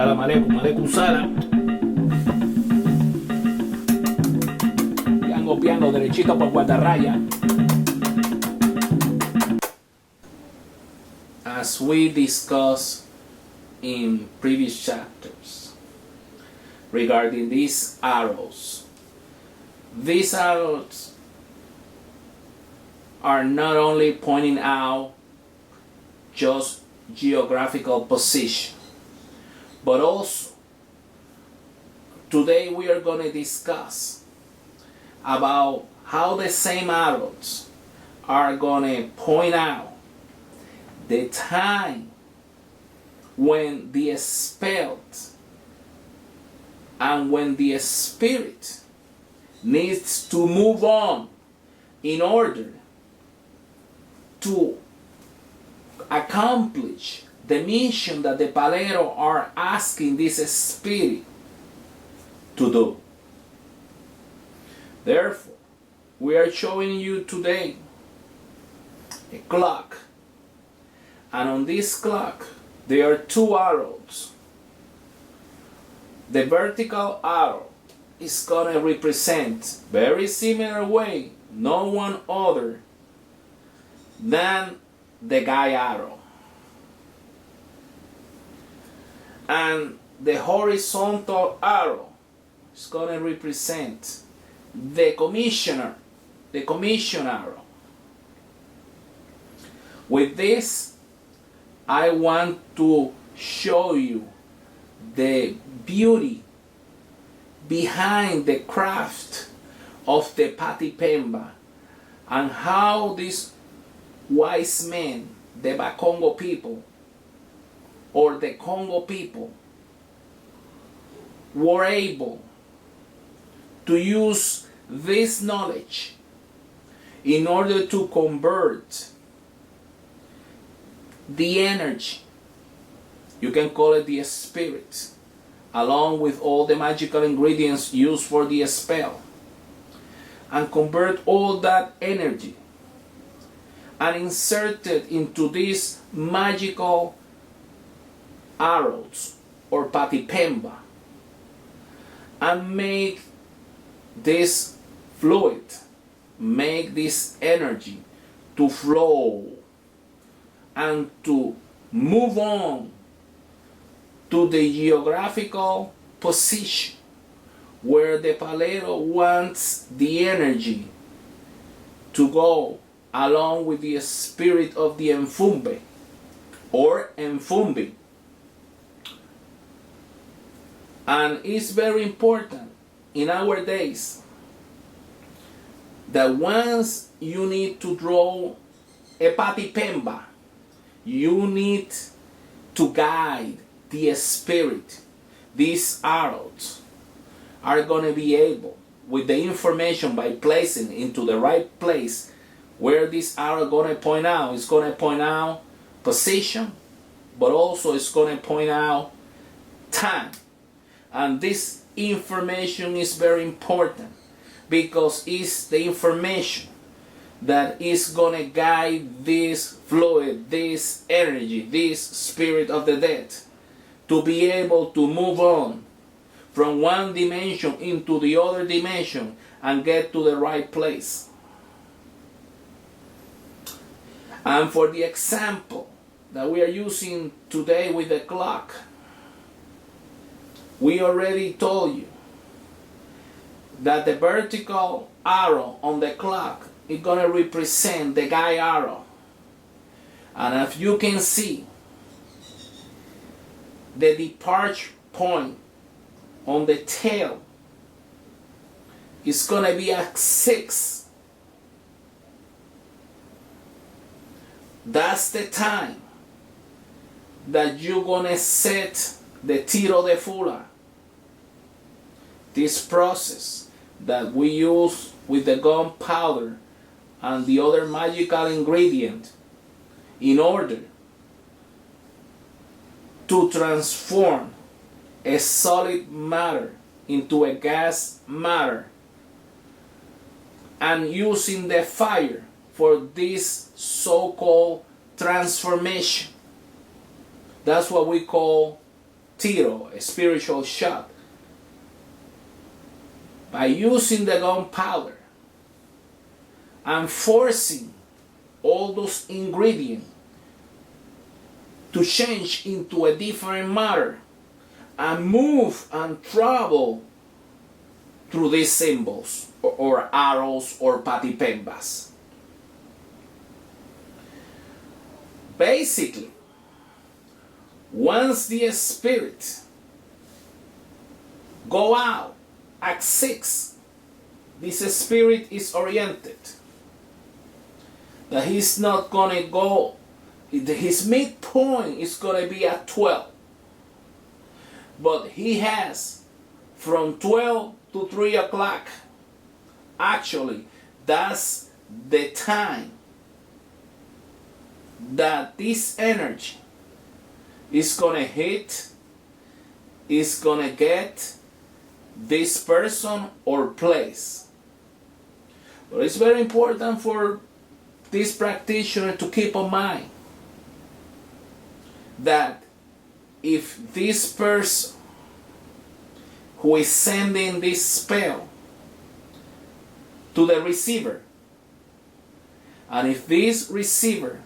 Salam aleikum, aleikum salam. Piano, derechito por guardarraya. As we discussed in previous chapters regarding these arrows are not only pointing out just geographical position, but also today we are going to discuss about how the same arrows are going to point out the time when the expelled and when the spirit needs to move on in order to accomplish the mission that the palero are asking this spirit to do. Therefore, we are showing you today a clock, and on this clock there are two arrows. The vertical arrow is going to represent very similar way, no one other than the guy arrow. And the horizontal arrow is going to represent the commission arrow. With this, I want to show you the beauty behind the craft of the Patipemba and how these wise men, the Bakongo people or the Congo people, were able to use this knowledge in order to convert the energy, you can call it the spirit, along with all the magical ingredients used for the spell, and convert all that energy and insert it into these magical arrows or Patipemba and make this fluid, make this energy to flow and to move on to the geographical position where the palero wants the energy to go along with the spirit of the Enfumbe or Enfumbi. And it's very important in our days that once you need to draw a Patipemba, you need to guide the spirit. These arrows are going to be able, with the information by placing into the right place where this arrow going to point out, it's going to point out position, but also it's going to point out time. And this information is very important because it's the information that is going to guide this fluid, this energy, this spirit of the dead to be able to move on from one dimension into the other dimension and get to the right place. And for the example that we are using today with the clock, we already told you that the vertical arrow on the clock is going to represent the guy arrow. And if you can see, the departure point on the tail is going to be at 6. That's the time that you're going to set the tiro de fula. This process that we use with the gunpowder and the other magical ingredient in order to transform a solid matter into a gas matter, and using the fire for this so-called transformation. That's what we call tiro, a spiritual shot, by using the gunpowder and forcing all those ingredients to change into a different matter and move and travel through these symbols or arrows or patipembas. Basically, once the spirit go out at 6, this spirit is oriented that he's not gonna go, his midpoint is gonna be at 12, but he has from 12 to 3 o'clock. Actually, that's the time that this energy is gonna hit, is gonna get this person or place. But it's very important for this practitioner to keep in mind that if this person who is sending this spell to the receiver, and if this receiver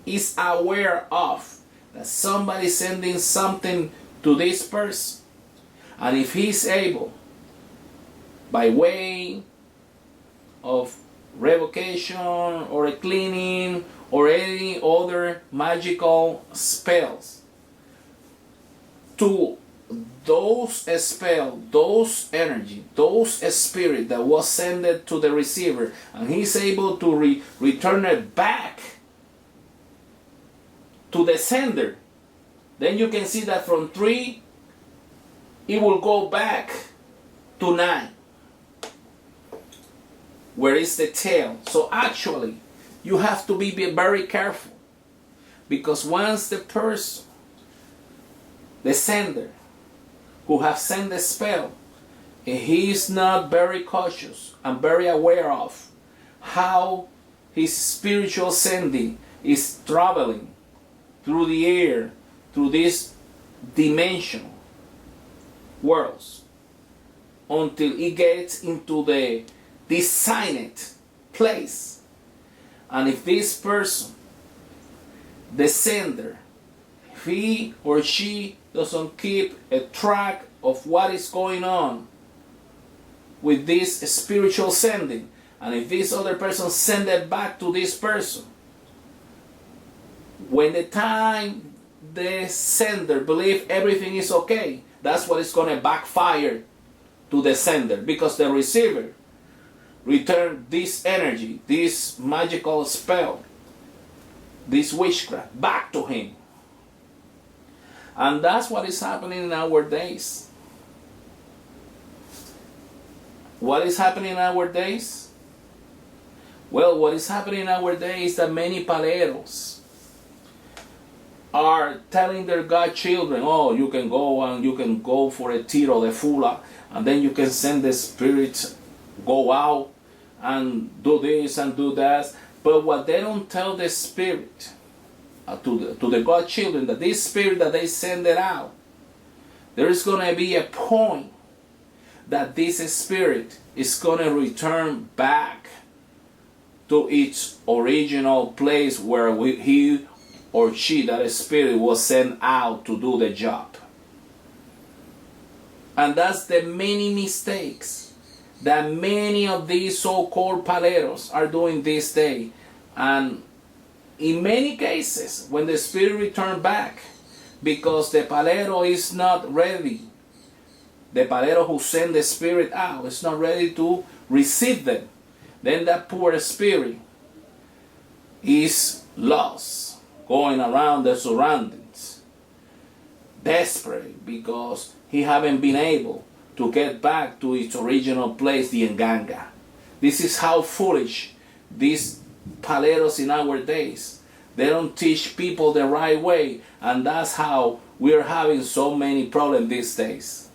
is aware of that somebody is sending something to this person, and if he's able, by way of revocation or a cleaning or any other magical spells, to those spells, those energy, those spirit that was sent to the receiver, and he's able to return it back to the sender, then you can see that from 3 it will go back to 9, where is the tail. So actually you have to be very careful, because once the person, the sender who have sent the spell, and he is not very cautious and very aware of how his spiritual sending is traveling through the air, through these dimensional worlds, until it gets into the designed place. And if this person, the sender, if he or she doesn't keep a track of what is going on with this spiritual sending, and if this other person send it back to this person, when the time the sender believes everything is okay, that's what is going to backfire to the sender, because the receiver returned this energy, this magical spell, this witchcraft back to him. And that's what is happening in our days. What is happening in our days? Well, what is happening in our days is that many paleros are telling their godchildren, oh, you can go and you can go for a tiro de fula, and then you can send the spirits go out and do this and do that. But what they don't tell the spirit, to the godchildren, that this spirit that they send it out, there is going to be a point that this spirit is going to return back to its original place where he or she, that spirit, was sent out to do the job. And that's the many mistakes that many of these so-called paleros are doing this day. And in many cases, when the spirit returns back, because the palero is not ready, the palero who sent the spirit out is not ready to receive them, then that poor spirit is lost, going around the surroundings, desperate because he haven't been able to get back to its original place, the Nganga. This is how foolish these paleros in our days. They don't teach people the right way, and that's how we're having so many problems these days.